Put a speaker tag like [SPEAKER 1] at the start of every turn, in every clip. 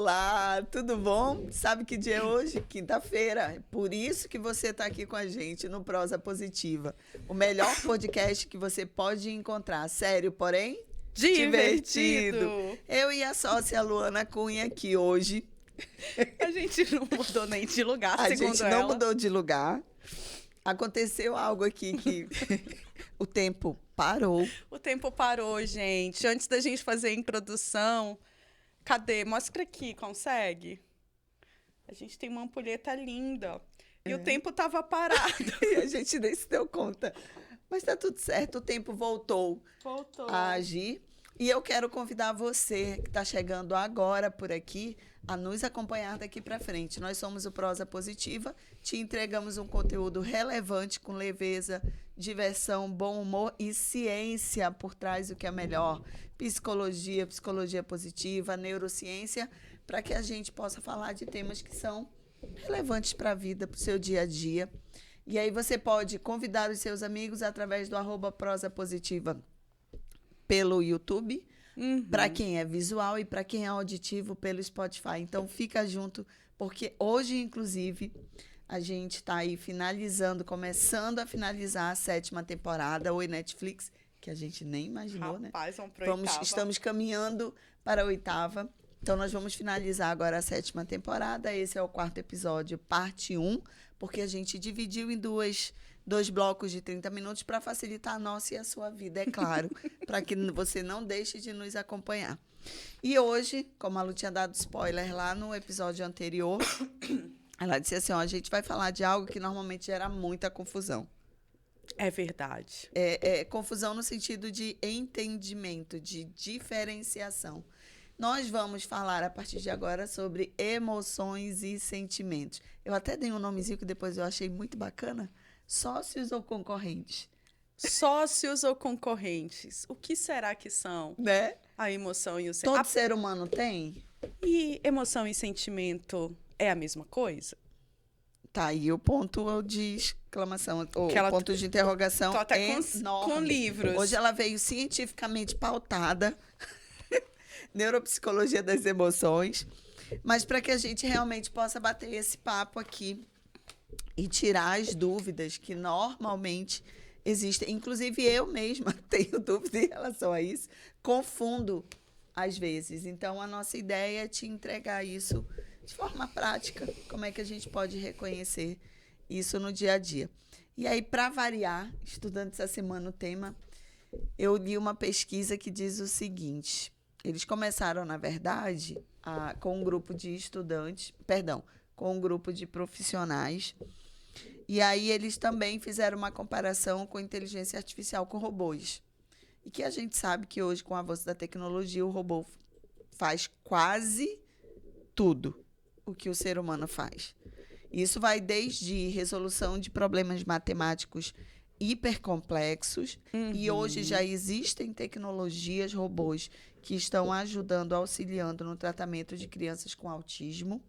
[SPEAKER 1] Olá, tudo bom? Sabe que dia é hoje? Quinta-feira. Por isso que você está aqui com a gente no Prosa Positiva. O melhor podcast que você pode encontrar. Sério, porém...
[SPEAKER 2] divertido.
[SPEAKER 1] Eu e a sócia Luana Cunha aqui hoje.
[SPEAKER 2] A gente não mudou nem de lugar,
[SPEAKER 1] A
[SPEAKER 2] segundo
[SPEAKER 1] gente
[SPEAKER 2] ela.
[SPEAKER 1] não mudou de lugar. Aconteceu algo aqui que o tempo parou.
[SPEAKER 2] O tempo parou, gente. Antes da gente fazer a introdução... Cadê? Mostra aqui, consegue? A gente tem uma ampulheta linda. E o tempo estava parado.
[SPEAKER 1] E a gente nem se deu conta. Mas tá tudo certo, o tempo voltou a agir. E eu quero convidar você, que está chegando agora por aqui, a nos acompanhar daqui para frente. Nós somos o Prosa Positiva, te entregamos um conteúdo relevante, com leveza, diversão, bom humor e ciência por trás do que é melhor. Psicologia, psicologia positiva, neurociência, para que a gente possa falar de temas que são relevantes para a vida, para o seu dia a dia. E aí você pode convidar os seus amigos através do @prosapositiva pelo YouTube, para quem é visual e para quem é auditivo pelo Spotify. Então fica junto, porque hoje, inclusive, a gente está aí começando a finalizar a 7ª temporada. Oi, Netflix, que a gente nem imaginou,
[SPEAKER 2] Rapaz,
[SPEAKER 1] né?
[SPEAKER 2] vamos para a 8ª.
[SPEAKER 1] Estamos caminhando para a 8ª. Então, nós vamos finalizar agora a 7ª temporada. Esse é o 4º episódio, parte 1, porque a gente dividiu em dois blocos de 30 minutos para facilitar a nossa e a sua vida, é claro, para que você não deixe de nos acompanhar. E hoje, como a Lu tinha dado spoiler lá no episódio anterior, ela disse assim, ó, a gente vai falar de algo que normalmente gera muita confusão.
[SPEAKER 2] É verdade.
[SPEAKER 1] Confusão no sentido de entendimento, de diferenciação. Nós vamos falar, a partir de agora, sobre emoções e sentimentos. Eu até dei um nomezinho que depois eu achei muito bacana. Sócios ou concorrentes?
[SPEAKER 2] Sócios ou concorrentes? O que será que são?
[SPEAKER 1] Né?
[SPEAKER 2] A emoção e o sentimento.
[SPEAKER 1] Todo ser humano tem?
[SPEAKER 2] E emoção e sentimento é a mesma coisa?
[SPEAKER 1] Tá aí o ponto de exclamação, o ponto de interrogação
[SPEAKER 2] tô até
[SPEAKER 1] enorme.
[SPEAKER 2] com livros.
[SPEAKER 1] Hoje ela veio cientificamente pautada, neuropsicologia das emoções, mas para que a gente realmente possa bater esse papo aqui e tirar as dúvidas que normalmente existem. Inclusive, eu mesma tenho dúvida em relação a isso, confundo às vezes. Então, a nossa ideia é te entregar isso de forma prática. Como é que a gente pode reconhecer isso no dia a dia? E aí, para variar, estudando essa semana o tema, eu li uma pesquisa que diz o seguinte. Eles começaram, na verdade, com um grupo de estudantes, com um grupo de profissionais. E aí eles também fizeram uma comparação com inteligência artificial, com robôs. E que a gente sabe que hoje, com o avanço da tecnologia, o robô faz quase tudo o que o ser humano faz. Isso vai desde resolução de problemas matemáticos hipercomplexos, e hoje já existem tecnologias, robôs, que estão ajudando, auxiliando no tratamento de crianças com autismo.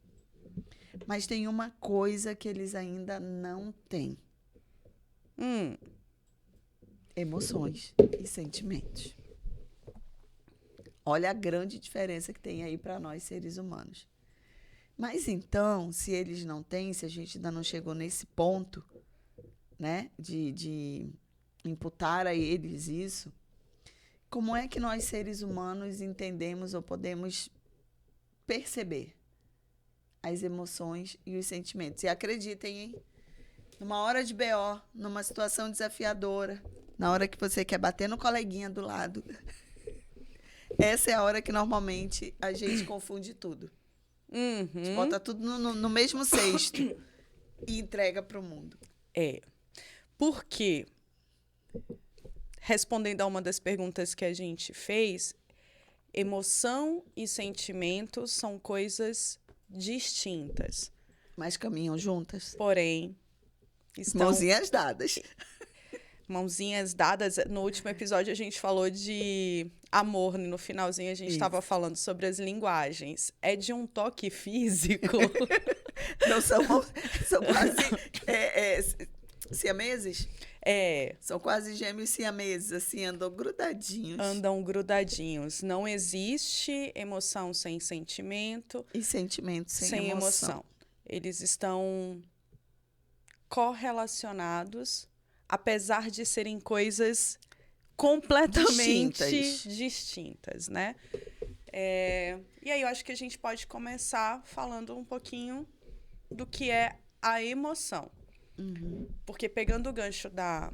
[SPEAKER 1] Mas tem uma coisa que eles ainda não têm. Emoções e sentimentos. Olha a grande diferença que tem aí para nós, seres humanos. Mas então, se eles não têm, se a gente ainda não chegou nesse ponto, né, de imputar a eles isso, como é que nós, seres humanos, entendemos ou podemos perceber as emoções e os sentimentos? E acreditem, hein? Numa hora de BO, numa situação desafiadora, na hora que você quer bater no coleguinha do lado, essa é a hora que normalmente a gente confunde tudo. A gente bota tudo no mesmo cesto e entrega para o mundo.
[SPEAKER 2] Porque, respondendo a uma das perguntas que a gente fez, emoção e sentimento são coisas distintas.
[SPEAKER 1] Mas caminham juntas.
[SPEAKER 2] Porém, estão...
[SPEAKER 1] Mãozinhas dadas.
[SPEAKER 2] Mãozinhas dadas. No último episódio, a gente falou de amor. No finalzinho, a gente estava falando sobre as linguagens. É de um toque físico.
[SPEAKER 1] Não são quase siameses? São quase gêmeos siameses, assim, andam grudadinhos.
[SPEAKER 2] Andam grudadinhos. Não existe emoção sem sentimento.
[SPEAKER 1] E sentimento sem emoção.
[SPEAKER 2] Eles estão correlacionados, apesar de serem coisas completamente distintas, né? E aí eu acho que a gente pode começar falando um pouquinho do que é a emoção. Porque pegando o gancho da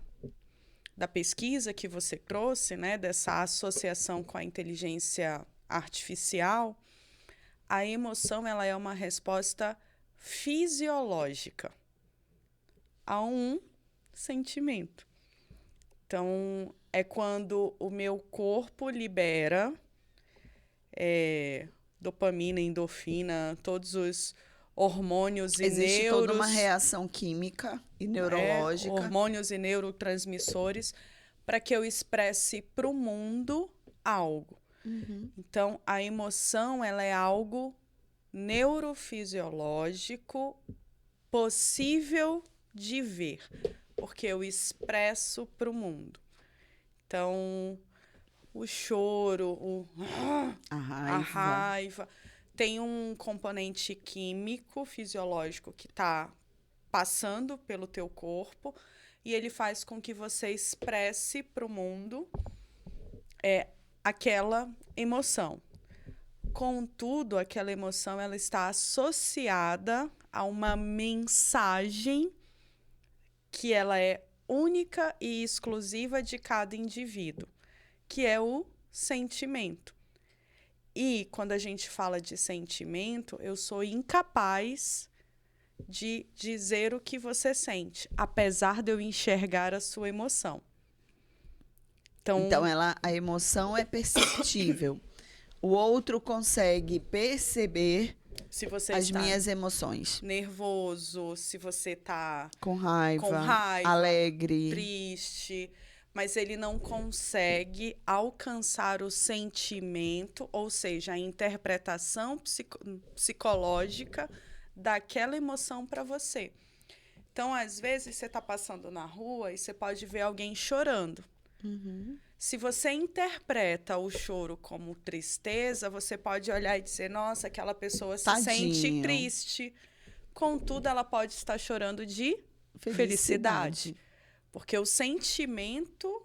[SPEAKER 2] pesquisa que você trouxe, né, dessa associação com a inteligência artificial, a emoção ela é uma resposta fisiológica a um sentimento. Então, é quando o meu corpo libera dopamina, endorfina, todos os hormônios
[SPEAKER 1] Existe toda uma reação química e neurológica.
[SPEAKER 2] Hormônios e neurotransmissores para que eu expresse para o mundo algo. Então, a emoção ela é algo neurofisiológico possível de ver, porque eu expresso para o mundo. Então, o choro, a raiva tem um componente químico, fisiológico que está passando pelo teu corpo e ele faz com que você expresse para o mundo aquela emoção. Contudo, aquela emoção ela está associada a uma mensagem que ela é única e exclusiva de cada indivíduo, que é o sentimento. E quando a gente fala de sentimento, eu sou incapaz de dizer o que você sente, apesar de eu enxergar a sua emoção. Então
[SPEAKER 1] a emoção é perceptível. O outro consegue perceber
[SPEAKER 2] se você
[SPEAKER 1] as minhas emoções.
[SPEAKER 2] Nervoso, se você está
[SPEAKER 1] com raiva, alegre,
[SPEAKER 2] triste, mas ele não consegue alcançar o sentimento, ou seja, a interpretação psicológica daquela emoção para você. Então, às vezes, você está passando na rua e você pode ver alguém chorando. Se você interpreta o choro como tristeza, você pode olhar e dizer, nossa, aquela pessoa se sente triste. Contudo, ela pode estar chorando de felicidade. Porque o sentimento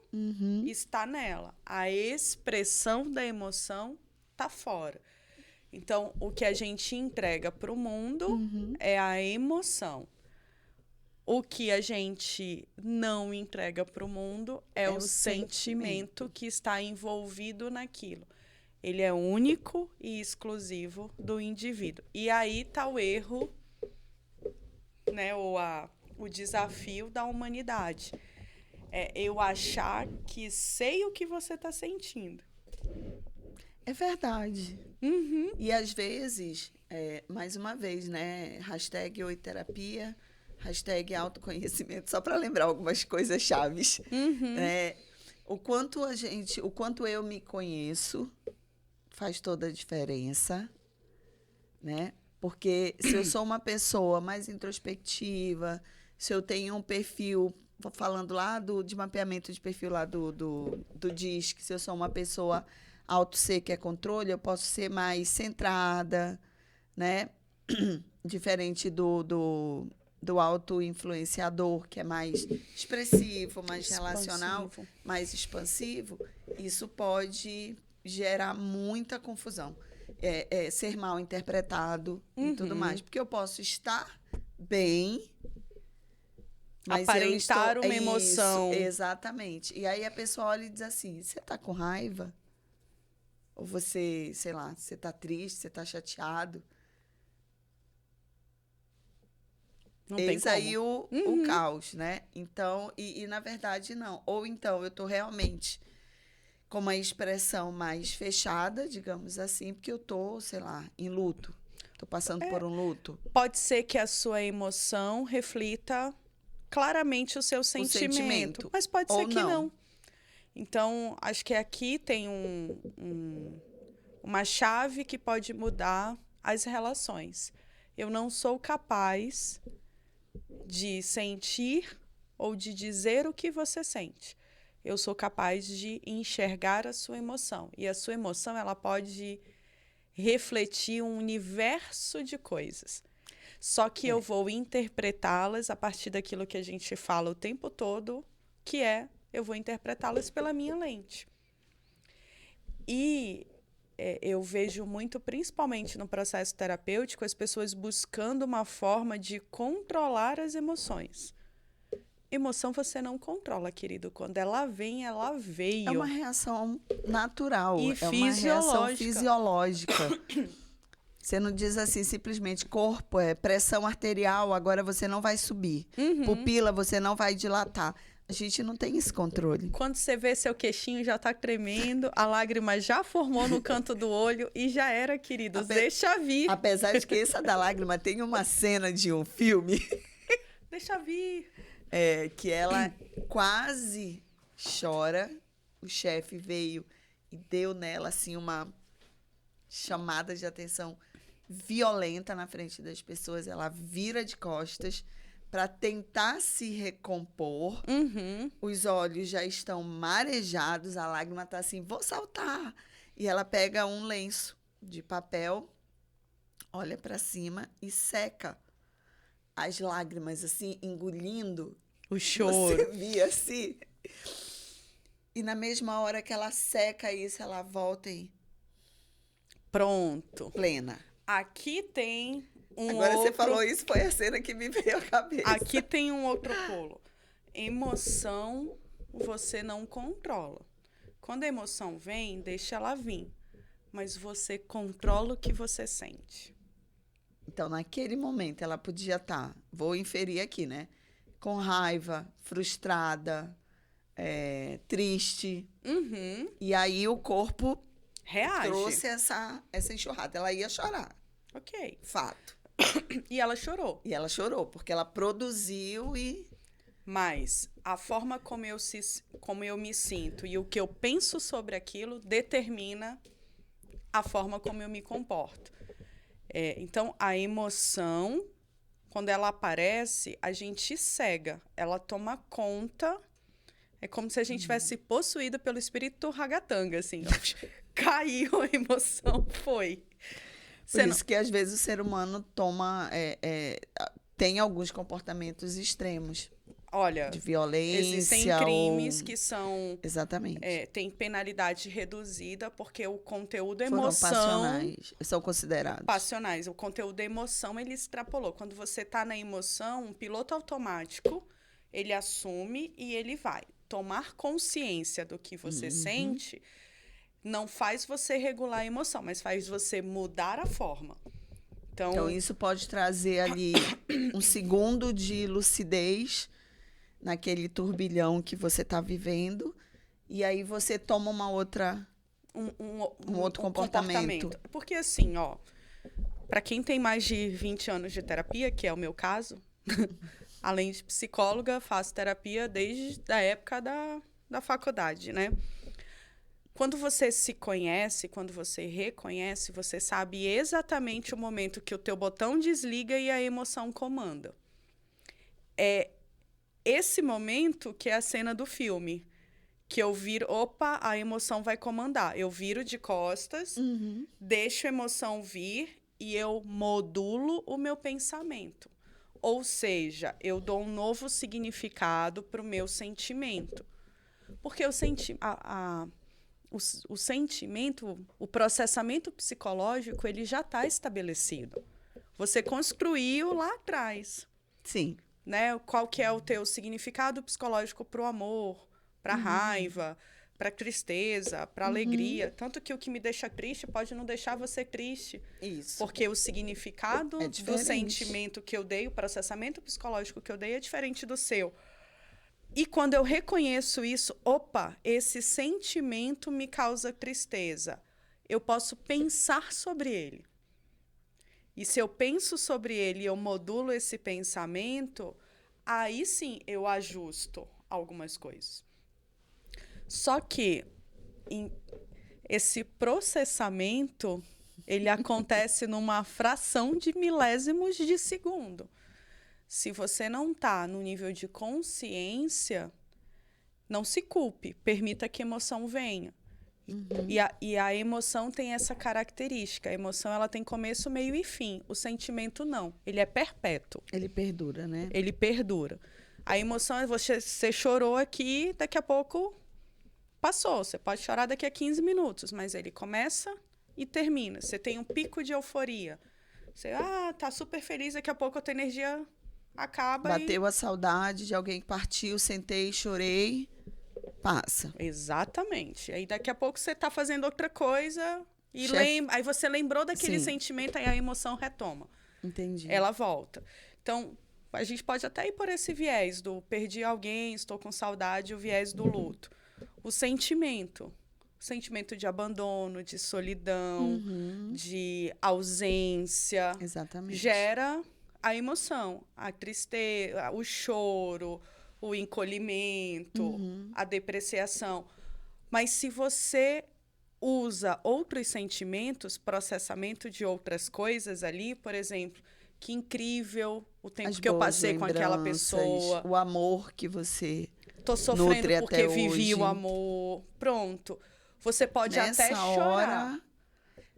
[SPEAKER 2] está nela. A expressão da emoção está fora. Então, o que a gente entrega para o mundo é a emoção. O que a gente não entrega para o mundo é o sentimento que está envolvido naquilo. Ele é único e exclusivo do indivíduo. E aí está o erro, né, ou o desafio da humanidade. É eu achar que sei o que você está sentindo.
[SPEAKER 1] É verdade. E às vezes, mais uma vez, né? Hashtag Oiterapia, hashtag autoconhecimento, só para lembrar algumas coisas chaves. O quanto eu me conheço faz toda a diferença, né? Porque se eu sou uma pessoa mais introspectiva, se eu tenho um perfil, falando lá de mapeamento de perfil lá do DISC, se eu sou uma pessoa auto-C, que é controle, eu posso ser mais centrada, né? Diferente do auto-influenciador, que é mais expressivo, mais relacional, mais expansivo. Isso pode gerar muita confusão. Ser mal interpretado e tudo mais. Porque eu posso estar bem, mas
[SPEAKER 2] aparentar uma emoção.
[SPEAKER 1] Exatamente. E aí a pessoa olha e diz assim, você está com raiva? Ou você, sei lá, você está triste, você está chateado? Eis aí o caos, né? Então, e na verdade não. Ou então eu estou realmente com uma expressão mais fechada, digamos assim, porque eu estou, sei lá, em luto. Estou passando por um luto.
[SPEAKER 2] Pode ser que a sua emoção reflita claramente o seu sentimento. Mas pode ser que não. Então, acho que aqui tem uma chave que pode mudar as relações. Eu não sou capaz de sentir ou de dizer o que você sente. Eu sou capaz de enxergar a sua emoção. E a sua emoção, ela pode refletir um universo de coisas. Só que eu vou interpretá-las a partir daquilo que a gente fala o tempo todo, que é, eu vou interpretá-las pela minha lente. E eu vejo muito, principalmente no processo terapêutico, as pessoas buscando uma forma de controlar as emoções. Emoção você não controla, querido. Quando ela vem, ela veio.
[SPEAKER 1] É uma reação natural.
[SPEAKER 2] E
[SPEAKER 1] é uma reação
[SPEAKER 2] fisiológica.
[SPEAKER 1] fisiológica. Você não diz assim, simplesmente, corpo, pressão arterial, agora você não vai subir. Pupila, você não vai dilatar. A gente não tem esse controle.
[SPEAKER 2] Quando você vê seu queixinho já tá tremendo, a lágrima já formou no canto do olho e já era, queridos. Deixa vir.
[SPEAKER 1] Apesar de que essa da lágrima tem uma cena de um filme...
[SPEAKER 2] Deixa vir.
[SPEAKER 1] Que ela quase chora. O chefe veio e deu nela, assim, uma chamada de atenção violenta na frente das pessoas. Ela vira de costas para tentar se recompor. Os olhos já estão marejados, a lágrima está assim, vou saltar. E ela pega um lenço de papel, olha para cima e seca as lágrimas, assim, engolindo.
[SPEAKER 2] O choro.
[SPEAKER 1] Você via assim. E na mesma hora que ela seca isso, ela volta e...
[SPEAKER 2] Pronto.
[SPEAKER 1] Plena.
[SPEAKER 2] Aqui tem
[SPEAKER 1] Agora você falou isso, foi a cena que me veio à cabeça.
[SPEAKER 2] Aqui tem um outro pulo. Emoção você não controla. Quando a emoção vem, deixa ela vir. Mas você controla o que você sente.
[SPEAKER 1] Então, naquele momento, ela podia estar, vou inferir aqui, né? Com raiva, frustrada, triste. E aí o corpo
[SPEAKER 2] reage.
[SPEAKER 1] Trouxe essa enxurrada. Ela ia chorar.
[SPEAKER 2] Ok.
[SPEAKER 1] Fato.
[SPEAKER 2] E ela chorou.
[SPEAKER 1] E ela chorou, porque ela produziu e...
[SPEAKER 2] Mas a forma como eu me sinto e o que eu penso sobre aquilo determina a forma como eu me comporto. Então, a emoção, quando ela aparece, a gente cega. Ela toma conta. É como se a gente tivesse possuído pelo espírito ragatanga, assim. Caiu a emoção, foi.
[SPEAKER 1] Por isso que, às vezes, o ser humano tem alguns comportamentos extremos.
[SPEAKER 2] Olha,
[SPEAKER 1] de violência.
[SPEAKER 2] Existem crimes que são...
[SPEAKER 1] Exatamente.
[SPEAKER 2] Tem penalidade reduzida, porque o conteúdo
[SPEAKER 1] Foram
[SPEAKER 2] emoção...
[SPEAKER 1] passionais, são considerados.
[SPEAKER 2] Passionais. O conteúdo emoção, ele extrapolou. Quando você está na emoção, um piloto automático, ele assume e ele vai. Tomar consciência do que você sente não faz você regular a emoção, mas faz você mudar a forma. Então
[SPEAKER 1] isso pode trazer ali um segundo de lucidez naquele turbilhão que você está vivendo, e aí você toma uma outra, um outro comportamento.
[SPEAKER 2] Porque assim, para quem tem mais de 20 anos de terapia, que é o meu caso, além de psicóloga, faço terapia desde a época da faculdade, né? Quando você se conhece, quando você reconhece, você sabe exatamente o momento que o teu botão desliga e a emoção comanda. É esse momento que é a cena do filme, que eu viro, a emoção vai comandar. Eu viro de costas, deixo a emoção vir e eu modulo o meu pensamento. Ou seja, eu dou um novo significado para o meu sentimento. Porque o sentimento, o processamento psicológico, ele já está estabelecido. Você construiu lá atrás.
[SPEAKER 1] Sim.
[SPEAKER 2] Né? Qual que é o teu significado psicológico para o amor, para a raiva, para a tristeza, para a alegria. Tanto que o que me deixa triste pode não deixar você triste.
[SPEAKER 1] Isso.
[SPEAKER 2] Porque o significado do sentimento que eu dei, o processamento psicológico que eu dei é diferente do seu. E quando eu reconheço isso, esse sentimento me causa tristeza. Eu posso pensar sobre ele. E se eu penso sobre ele e eu modulo esse pensamento, aí sim eu ajusto algumas coisas. Só que esse processamento, ele acontece numa fração de milésimos de segundo. Se você não está no nível de consciência, não se culpe, permita que a emoção venha. E a emoção tem essa característica. A emoção ela tem começo, meio e fim. O sentimento não. Ele é perpétuo.
[SPEAKER 1] Ele perdura, né?
[SPEAKER 2] Ele perdura. A emoção é você chorou aqui, daqui a pouco passou. Você pode chorar daqui a 15 minutos, mas ele começa e termina. Você tem um pico de euforia. Você tá super feliz, daqui a pouco a tua energia acaba.
[SPEAKER 1] Bateu a saudade de alguém que partiu, sentei, chorei. Passa.
[SPEAKER 2] Exatamente. Aí daqui a pouco você tá fazendo outra coisa e aí você lembrou daquele
[SPEAKER 1] Sim.
[SPEAKER 2] sentimento, aí a emoção retoma.
[SPEAKER 1] Entendi.
[SPEAKER 2] Ela volta. Então, a gente pode até ir por esse viés do perdi alguém, estou com saudade, o viés do luto. O sentimento de abandono, de solidão, de ausência,
[SPEAKER 1] Exatamente.
[SPEAKER 2] gera a emoção, a tristeza, o choro, o encolhimento, a depreciação. Mas se você usa outros sentimentos, processamento de outras coisas ali, por exemplo, que incrível o tempo que eu passei com aquela pessoa.
[SPEAKER 1] O amor que você
[SPEAKER 2] tô sofrendo
[SPEAKER 1] nutre
[SPEAKER 2] porque
[SPEAKER 1] até
[SPEAKER 2] vivi
[SPEAKER 1] hoje.
[SPEAKER 2] o amor. Pronto. Você pode
[SPEAKER 1] Nessa
[SPEAKER 2] até chorar.
[SPEAKER 1] hora,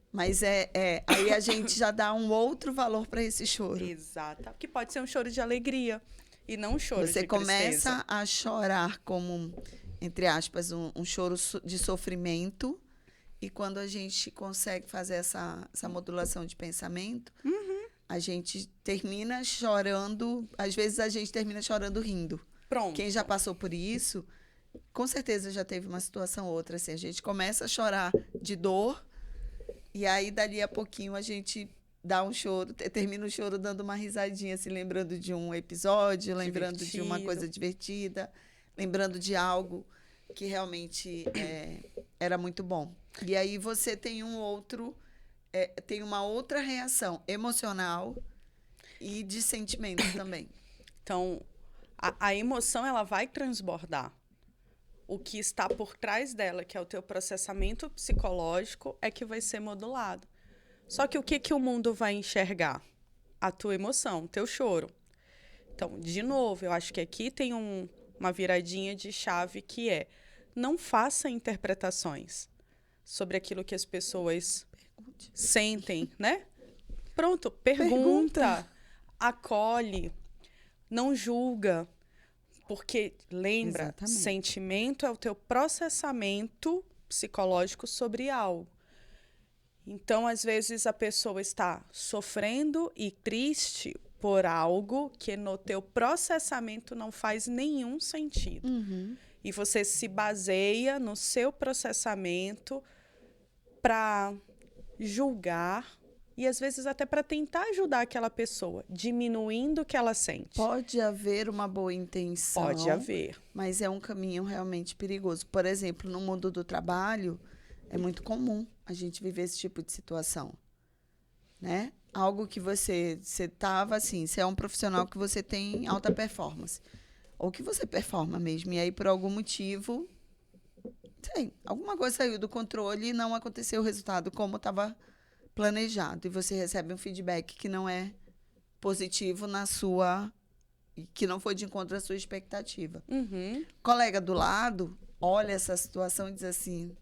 [SPEAKER 1] mas aí a gente já dá um outro valor para esse choro.
[SPEAKER 2] Exato. Que pode ser um choro de alegria e não um choro
[SPEAKER 1] Você
[SPEAKER 2] de
[SPEAKER 1] começa
[SPEAKER 2] tristeza.
[SPEAKER 1] a chorar como, entre aspas, um choro de sofrimento. E quando a gente consegue fazer essa modulação de pensamento, a gente termina chorando. Às vezes a gente termina chorando rindo.
[SPEAKER 2] Pronto.
[SPEAKER 1] Quem já passou por isso, com certeza já teve uma situação ou outra. Assim, a gente começa a chorar de dor, e aí dali a pouquinho a gente dá um choro, termina o choro dando uma risadinha, assim, lembrando de um episódio, lembrando de uma coisa divertida, lembrando de algo que realmente era muito bom. E aí você tem tem uma outra reação emocional e de sentimento também.
[SPEAKER 2] Então, a emoção ela vai transbordar. O que está por trás dela, que é o teu processamento psicológico, é que vai ser modulado. Só que o que o mundo vai enxergar? A tua emoção, o teu choro. Então, de novo, eu acho que aqui tem uma viradinha de chave que é: não faça interpretações sobre aquilo que as pessoas sentem, né? Pronto, pergunta. Acolhe, não julga. Porque, lembra,
[SPEAKER 1] Exatamente.
[SPEAKER 2] sentimento é o teu processamento psicológico sobre algo. Então, às vezes, a pessoa está sofrendo e triste por algo que no teu processamento não faz nenhum sentido. E você se baseia no seu processamento para julgar e, às vezes, até para tentar ajudar aquela pessoa, diminuindo o que ela sente.
[SPEAKER 1] Pode haver uma boa intenção.
[SPEAKER 2] Pode haver.
[SPEAKER 1] Mas é um caminho realmente perigoso. Por exemplo, no mundo do trabalho, é muito comum a gente viver esse tipo de situação, né? Algo que você estava assim, você é um profissional que você tem alta performance, ou que você performa mesmo, e aí por algum motivo, sei, alguma coisa saiu do controle e não aconteceu o resultado como estava planejado, e você recebe um feedback que não é positivo que não foi de encontro à sua expectativa. Colega do lado olha essa situação e diz assim: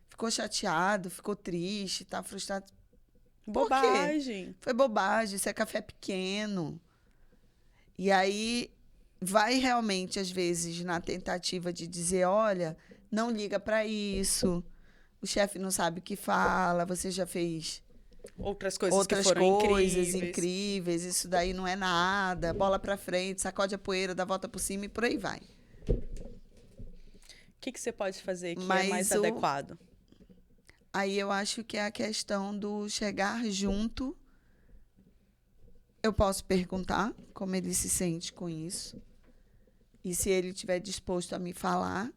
[SPEAKER 1] ficou chateado, ficou triste, está frustrado.
[SPEAKER 2] Bobagem.
[SPEAKER 1] Por quê? Foi bobagem, isso é café pequeno. E aí vai realmente, às vezes, na tentativa de dizer: olha, não liga para isso, o chefe não sabe o que fala, você já fez
[SPEAKER 2] Outras coisas
[SPEAKER 1] outras
[SPEAKER 2] que foram
[SPEAKER 1] coisas incríveis, isso daí não é nada, bola para frente, sacode a poeira, dá volta por cima e por aí vai.
[SPEAKER 2] O que você pode fazer que
[SPEAKER 1] Mas
[SPEAKER 2] é mais adequado?
[SPEAKER 1] Aí eu acho que é a questão do chegar junto. Eu posso perguntar como ele se sente com isso. E se ele estiver disposto a me falar,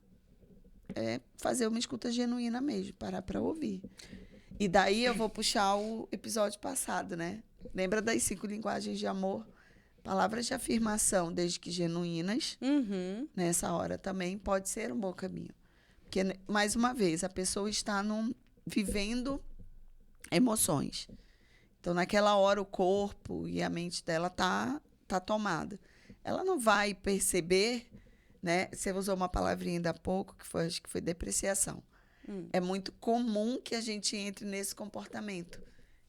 [SPEAKER 1] fazer uma escuta genuína mesmo, parar para ouvir. E daí eu vou puxar o episódio passado, né? Lembra das 5 linguagens de amor? Palavras de afirmação, desde que genuínas, nessa hora também pode ser um bom caminho. Porque, mais uma vez, a pessoa está vivendo emoções. Então, naquela hora, o corpo e a mente dela tá tá tomada. Ela não vai perceber, né? Você usou uma palavrinha ainda há pouco, acho que foi depreciação. É muito comum que a gente entre nesse comportamento.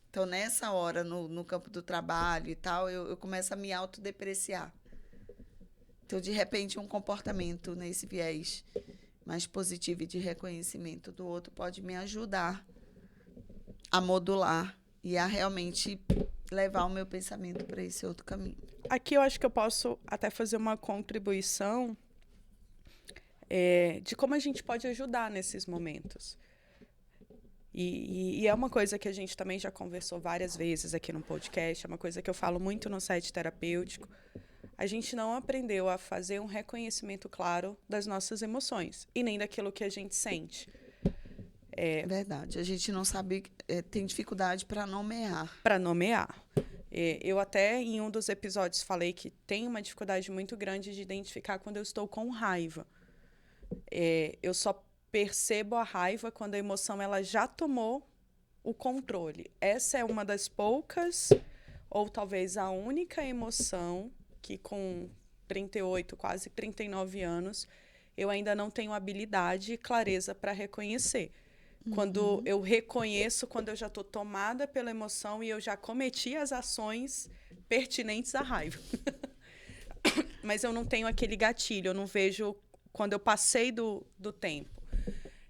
[SPEAKER 1] Então, nessa hora, no campo do trabalho e tal, eu começo a me autodepreciar. Então, de repente, um comportamento nesse viés mais positivo e de reconhecimento do outro pode me ajudar a modular e a realmente levar o meu pensamento para esse outro caminho.
[SPEAKER 2] Aqui eu acho que eu posso até fazer uma contribuição de como a gente pode ajudar nesses momentos. E é uma coisa que a gente também já conversou várias vezes aqui no podcast, é uma coisa que eu falo muito no site terapêutico. A gente não aprendeu a fazer um reconhecimento claro das nossas emoções e nem daquilo que a gente sente.
[SPEAKER 1] Verdade. A gente não sabe, tem dificuldade para nomear.
[SPEAKER 2] Para nomear. Eu até, em um dos episódios, falei que tem uma dificuldade muito grande de identificar quando eu estou com raiva. Eu só percebo a raiva quando a emoção ela já tomou o controle. Essa é uma das poucas, ou talvez a única emoção que com 38, quase 39 anos, eu ainda não tenho habilidade e clareza para reconhecer. Quando eu reconheço, quando eu já estou tomada pela emoção e eu já cometi as ações pertinentes à raiva. Mas eu não tenho aquele gatilho, eu não vejo quando eu passei do tempo.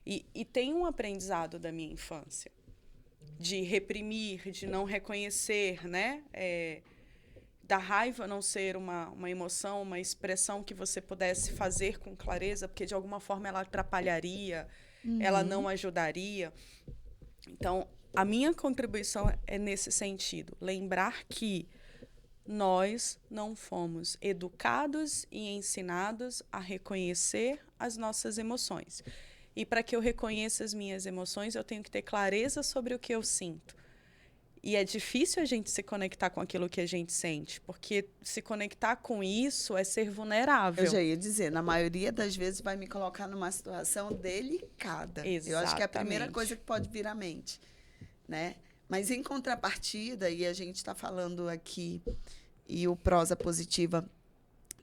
[SPEAKER 2] E tem um aprendizado da minha infância, de reprimir, de não reconhecer, né? Da raiva não ser uma emoção, uma expressão que você pudesse fazer com clareza, porque de alguma forma ela atrapalharia, ela não ajudaria. Então, a minha contribuição é nesse sentido, lembrar que nós não fomos educados e ensinados a reconhecer as nossas emoções. E para que eu reconheça as minhas emoções, eu tenho que ter clareza sobre o que eu sinto. E é difícil a gente se conectar com aquilo que a gente sente, porque se conectar com isso é ser vulnerável.
[SPEAKER 1] Eu já ia dizer, na maioria das vezes vai me colocar numa situação delicada.
[SPEAKER 2] Exatamente.
[SPEAKER 1] Eu acho que é a primeira coisa que pode vir à mente, né? Mas em contrapartida, e a gente está falando aqui, e o Prosa Positiva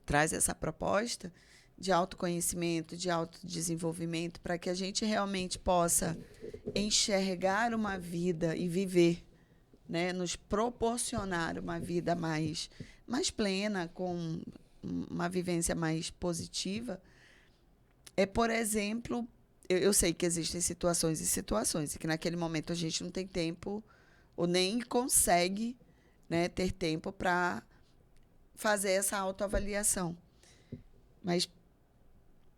[SPEAKER 1] traz essa proposta de autoconhecimento, de autodesenvolvimento, para que a gente realmente possa enxergar uma vida e viver, né, nos proporcionar uma vida mais plena, com uma vivência mais positiva, por exemplo, eu sei que existem situações e situações, e que naquele momento a gente não tem tempo, ou nem consegue, né, ter tempo para fazer essa autoavaliação. Mas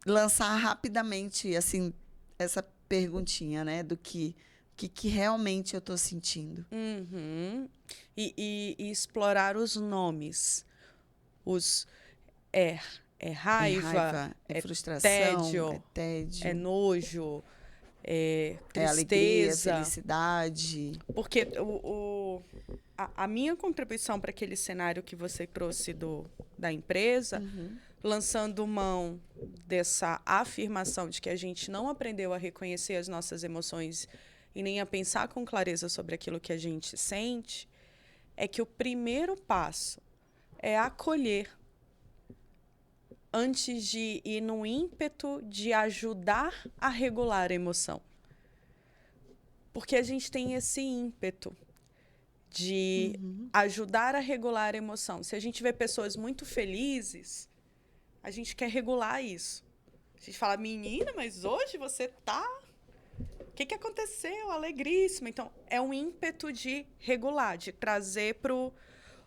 [SPEAKER 1] lançar rapidamente, assim, essa perguntinha, né, do que realmente eu estou sentindo.
[SPEAKER 2] E explorar os nomes. Raiva,
[SPEAKER 1] é frustração,
[SPEAKER 2] é
[SPEAKER 1] tédio,
[SPEAKER 2] é nojo, é tristeza.
[SPEAKER 1] Alegria, felicidade.
[SPEAKER 2] Porque a minha contribuição para aquele cenário que você trouxe da empresa, lançando mão dessa afirmação de que a gente não aprendeu a reconhecer as nossas emoções e nem a pensar com clareza sobre aquilo que a gente sente, é que o primeiro passo é acolher antes de ir no ímpeto de ajudar a regular a emoção. Porque a gente tem esse ímpeto de ajudar a regular a emoção. Se a gente vê pessoas muito felizes, a gente quer regular isso. A gente fala, menina, mas hoje você tá... O que aconteceu? Alegríssima. Então, é um ímpeto de regular, de trazer pro...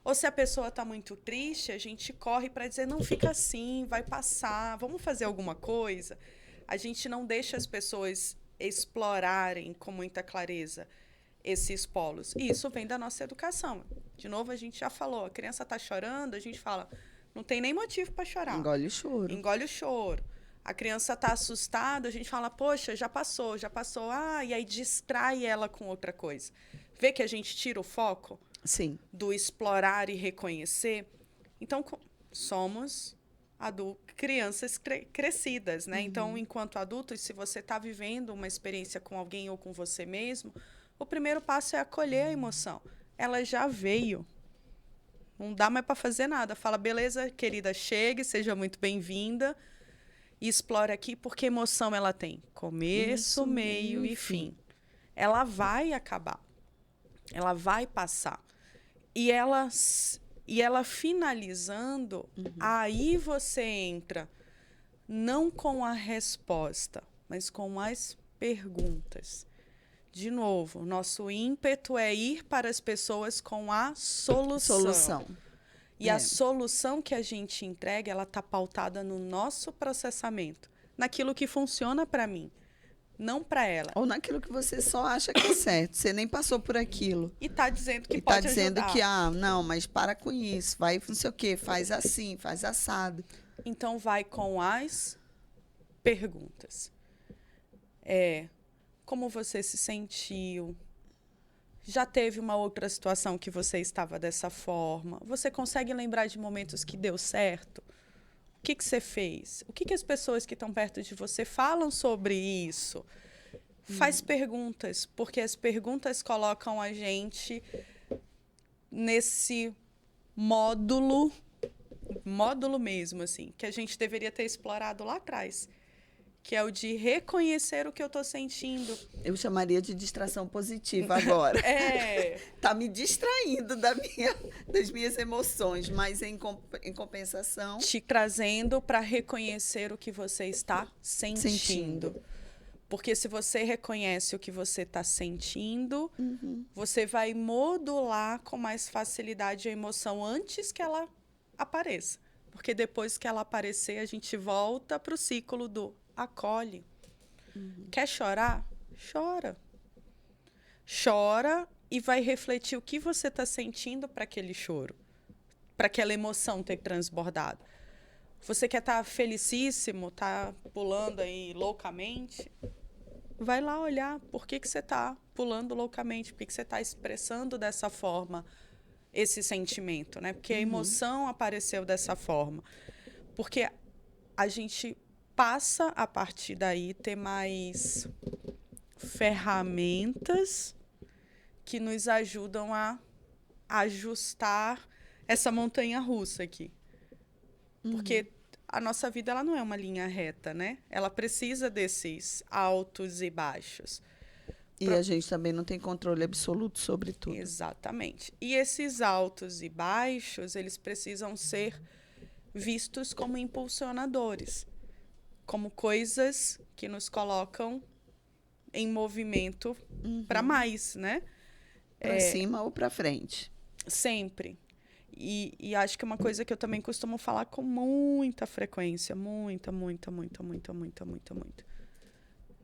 [SPEAKER 2] Ou se a pessoa está muito triste, a gente corre para dizer, não, fica assim, vai passar, vamos fazer alguma coisa. A gente não deixa as pessoas explorarem com muita clareza esses polos. E isso vem da nossa educação. De novo, a gente já falou, a criança está chorando, a gente fala, não tem nem motivo para chorar.
[SPEAKER 1] Engole o choro.
[SPEAKER 2] Engole o choro. A criança está assustada, a gente fala, poxa, já passou. E aí distrai ela com outra coisa. Vê que a gente tira o foco?
[SPEAKER 1] Sim.
[SPEAKER 2] Do explorar e reconhecer. Então, somos crianças crescidas, né? Então, enquanto adultos, se você está vivendo uma experiência com alguém ou com você mesmo, o primeiro passo é acolher a emoção. Ela já veio. Não dá mais para fazer nada. Fala, beleza, querida, chegue, seja muito bem-vinda. E explore aqui, porque emoção ela tem começo, meio e fim. Ela vai acabar. Ela vai passar. E ela finalizando, aí você entra não com a resposta, mas com as perguntas. De novo, nosso ímpeto é ir para as pessoas com a solução. E a solução que a gente entrega, ela está pautada no nosso processamento, naquilo que funciona para mim, não para ela.
[SPEAKER 1] Ou naquilo que você só acha que é certo, você nem passou por aquilo.
[SPEAKER 2] E está dizendo que
[SPEAKER 1] e
[SPEAKER 2] pode
[SPEAKER 1] tá dizendo
[SPEAKER 2] ajudar.
[SPEAKER 1] que, não, mas para com isso, vai não sei o quê, faz assim, faz assado.
[SPEAKER 2] Então, vai com as perguntas. Como você se sentiu? Já teve uma outra situação que você estava dessa forma? Você consegue lembrar de momentos que deu certo? O que você fez? O que as pessoas que estão perto de você falam sobre isso? Faz perguntas, porque as perguntas colocam a gente nesse módulo mesmo, assim, que a gente deveria ter explorado lá atrás, que é o de reconhecer o que eu estou sentindo.
[SPEAKER 1] Eu chamaria de distração positiva agora. Tá me distraindo das minhas emoções, mas em compensação...
[SPEAKER 2] Te trazendo para reconhecer o que você está sentindo. Porque se você reconhece o que você está sentindo, você vai modular com mais facilidade a emoção antes que ela apareça. Porque depois que ela aparecer, a gente volta para o ciclo do acolhe. Quer chorar? Chora. Chora e vai refletir o que você está sentindo para aquele choro, para aquela emoção ter transbordado. Você quer estar felicíssimo, tá pulando aí loucamente? Vai lá olhar por que você está pulando loucamente, por que você está expressando dessa forma esse sentimento, né? Porque a emoção apareceu dessa forma. Porque a gente passa, a partir daí, ter mais ferramentas que nos ajudam a ajustar essa montanha-russa aqui. Porque a nossa vida ela não é uma linha reta, né? Ela precisa desses altos e baixos.
[SPEAKER 1] E a gente também não tem controle absoluto sobre tudo.
[SPEAKER 2] Exatamente. E esses altos e baixos, eles precisam ser vistos como impulsionadores, como coisas que nos colocam em movimento para mais, né?
[SPEAKER 1] Para cima ou para frente.
[SPEAKER 2] Sempre. E acho que é uma coisa que eu também costumo falar com muita frequência, muita.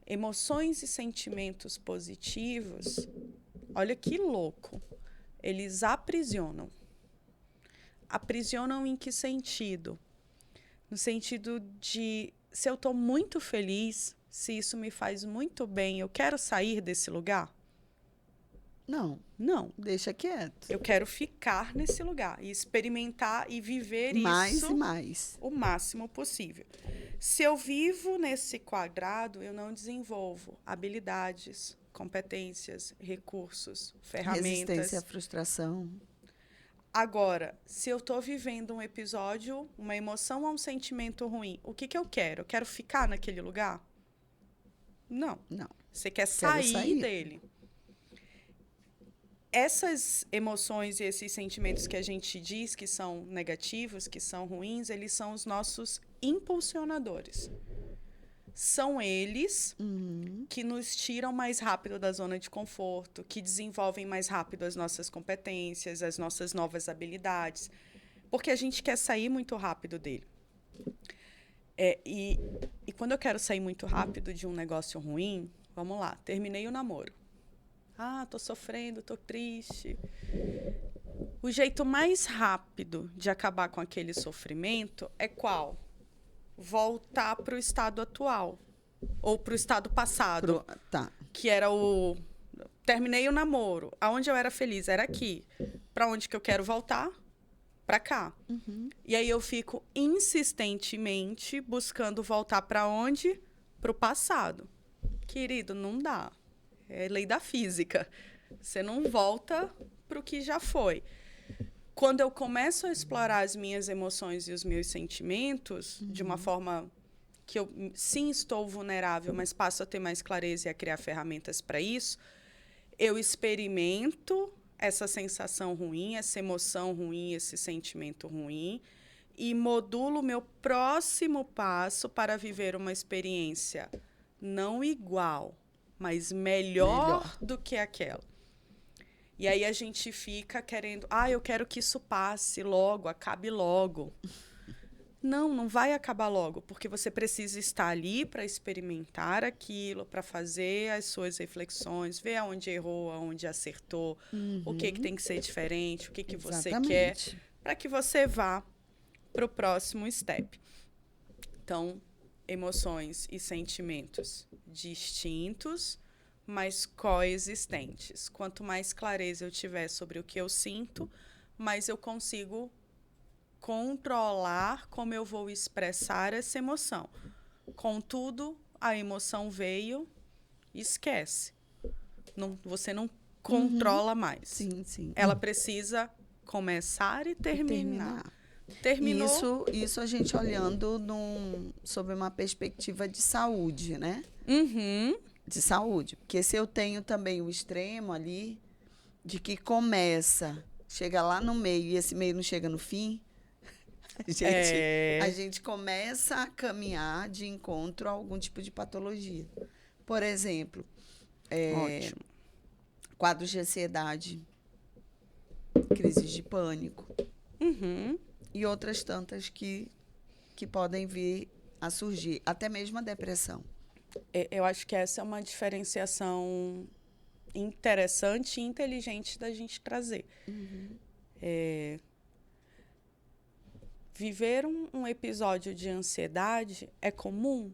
[SPEAKER 2] Emoções e sentimentos positivos, olha que louco, eles aprisionam. Aprisionam em que sentido? No sentido de, se eu estou muito feliz, se isso me faz muito bem, eu quero sair desse lugar?
[SPEAKER 1] Não.
[SPEAKER 2] Não.
[SPEAKER 1] Deixa quieto.
[SPEAKER 2] Eu quero ficar nesse lugar e experimentar e viver
[SPEAKER 1] mais
[SPEAKER 2] isso
[SPEAKER 1] e mais.
[SPEAKER 2] O máximo possível. Se eu vivo nesse quadrado, eu não desenvolvo habilidades, competências, recursos, ferramentas.
[SPEAKER 1] Resistência à frustração.
[SPEAKER 2] Agora, se eu estou vivendo um episódio, uma emoção ou um sentimento ruim, o que eu quero? Eu quero ficar naquele lugar? Não.
[SPEAKER 1] Não.
[SPEAKER 2] Você quer sair dele. Essas emoções e esses sentimentos que a gente diz que são negativos, que são ruins, eles são os nossos impulsionadores. São eles que nos tiram mais rápido da zona de conforto, que desenvolvem mais rápido as nossas competências, as nossas novas habilidades, porque a gente quer sair muito rápido dele. E quando eu quero sair muito rápido de um negócio ruim, vamos lá, terminei o namoro. Tô sofrendo, tô triste. O jeito mais rápido de acabar com aquele sofrimento é qual? Voltar para o estado atual. Ou para o estado passado. Que era o... Terminei o namoro. Aonde eu era feliz? Era aqui. Para onde que eu quero voltar? Para cá. E aí eu fico insistentemente buscando voltar para onde? Para o passado. Querido, não dá. É lei da física. Você não volta para o que já foi. quando eu começo a explorar as minhas emoções e os meus sentimentos de uma forma que eu sim estou vulnerável, mas passo a ter mais clareza e a criar ferramentas para isso, eu experimento essa sensação ruim, essa emoção ruim, esse sentimento ruim, e modulo o meu próximo passo para viver uma experiência não igual, mas melhor do que aquela. E aí a gente fica querendo, eu quero que isso passe logo, acabe logo. Não vai acabar logo, porque você precisa estar ali para experimentar aquilo, para fazer as suas reflexões, ver aonde errou, aonde acertou, o que tem que ser diferente, o que você quer, para que você vá para o próximo step. Então, emoções e sentimentos distintos, mas coexistentes. Quanto mais clareza eu tiver sobre o que eu sinto, mais eu consigo controlar como eu vou expressar essa emoção. Contudo, a emoção veio, esquece. Você não controla mais.
[SPEAKER 1] Sim, sim.
[SPEAKER 2] Ela precisa começar e terminar. Terminou.
[SPEAKER 1] Isso a gente olhando sob uma perspectiva de saúde, né? De saúde. Porque se eu tenho também o extremo ali, de que chega lá no meio e esse meio não chega no fim, a gente começa a caminhar de encontro a algum tipo de patologia. Por exemplo, quadros de ansiedade, crises de pânico e outras tantas que podem vir a surgir, até mesmo a depressão.
[SPEAKER 2] Eu acho que essa é uma diferenciação interessante e inteligente da gente trazer. Viver um episódio de ansiedade é comum?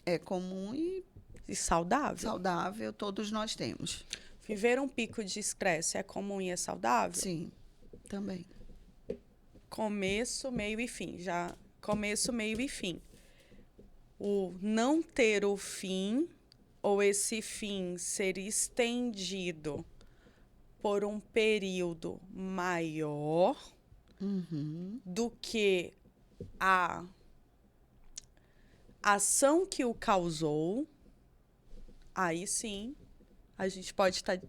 [SPEAKER 1] É comum e
[SPEAKER 2] saudável.
[SPEAKER 1] Saudável, todos nós temos.
[SPEAKER 2] Viver um pico de estresse é comum e é saudável?
[SPEAKER 1] Sim, também.
[SPEAKER 2] Começo, meio e fim. Começo, meio e fim. O não ter o fim, ou esse fim ser estendido por um período maior do que a ação que o causou, aí sim a gente pode estar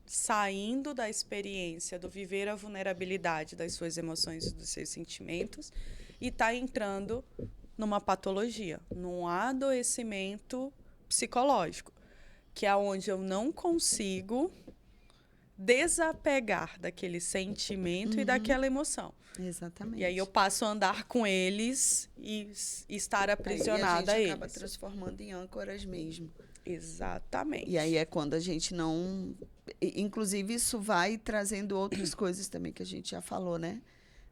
[SPEAKER 2] saindo da experiência do viver a vulnerabilidade das suas emoções e dos seus sentimentos e está entrando numa patologia, num adoecimento psicológico, que é onde eu não consigo desapegar daquele sentimento e daquela emoção.
[SPEAKER 1] Exatamente.
[SPEAKER 2] E aí eu passo a andar com eles e estar aprisionada a eles.
[SPEAKER 1] E a gente acaba transformando em âncoras mesmo.
[SPEAKER 2] Exatamente.
[SPEAKER 1] E aí é quando a gente não... Inclusive, isso vai trazendo outras coisas também que a gente já falou, né?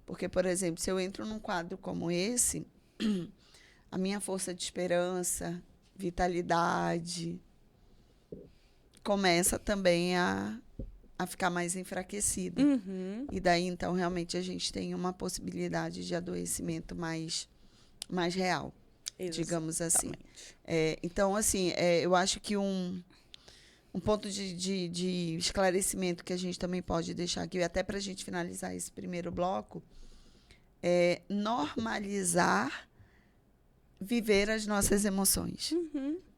[SPEAKER 1] Porque, por exemplo, se eu entro num quadro como esse, a minha força de esperança, vitalidade, começa também a ficar mais enfraquecida. E daí, então, realmente, a gente tem uma possibilidade de adoecimento mais real, digamos assim. Então, assim, eu acho que um ponto de esclarecimento que a gente também pode deixar aqui, até para a gente finalizar esse primeiro bloco, é normalizar viver as nossas emoções.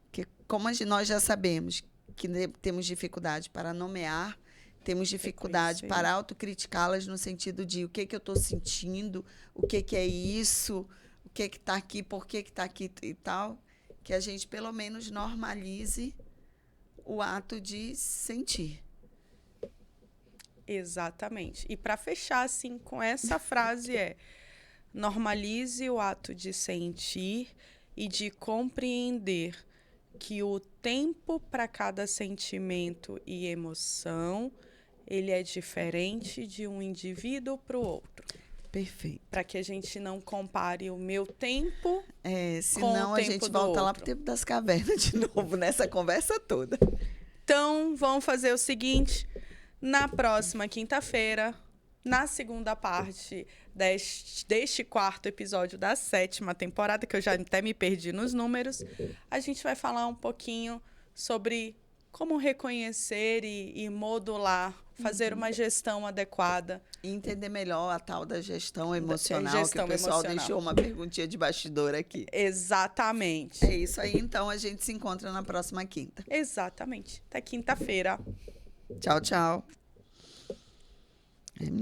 [SPEAKER 1] Porque, como nós já sabemos que temos dificuldade para nomear, temos dificuldade para autocriticá-las no sentido de o que eu estou sentindo, o que é isso, o que está aqui, por que está aqui e tal, que a gente pelo menos normalize o ato de sentir.
[SPEAKER 2] Exatamente. E para fechar assim com essa frase normalize o ato de sentir e de compreender que o tempo para cada sentimento e emoção, ele é diferente de um indivíduo para o outro.
[SPEAKER 1] Perfeito.
[SPEAKER 2] Para que a gente não compare o meu tempo
[SPEAKER 1] senão a gente volta lá para o tempo das cavernas de novo, nessa conversa toda.
[SPEAKER 2] Então, vamos fazer o seguinte, na próxima quinta-feira, na segunda parte deste quarto episódio da 7ª temporada, que eu já até me perdi nos números, a gente vai falar um pouquinho sobre como reconhecer e modular fazer uma gestão adequada.
[SPEAKER 1] E entender melhor a tal da gestão emocional, que
[SPEAKER 2] gestão
[SPEAKER 1] o pessoal
[SPEAKER 2] emocional.
[SPEAKER 1] deixou uma perguntinha de bastidor aqui.
[SPEAKER 2] Exatamente.
[SPEAKER 1] É isso aí, então a gente se encontra na próxima quinta.
[SPEAKER 2] Exatamente. Até quinta-feira.
[SPEAKER 1] Tchau, tchau.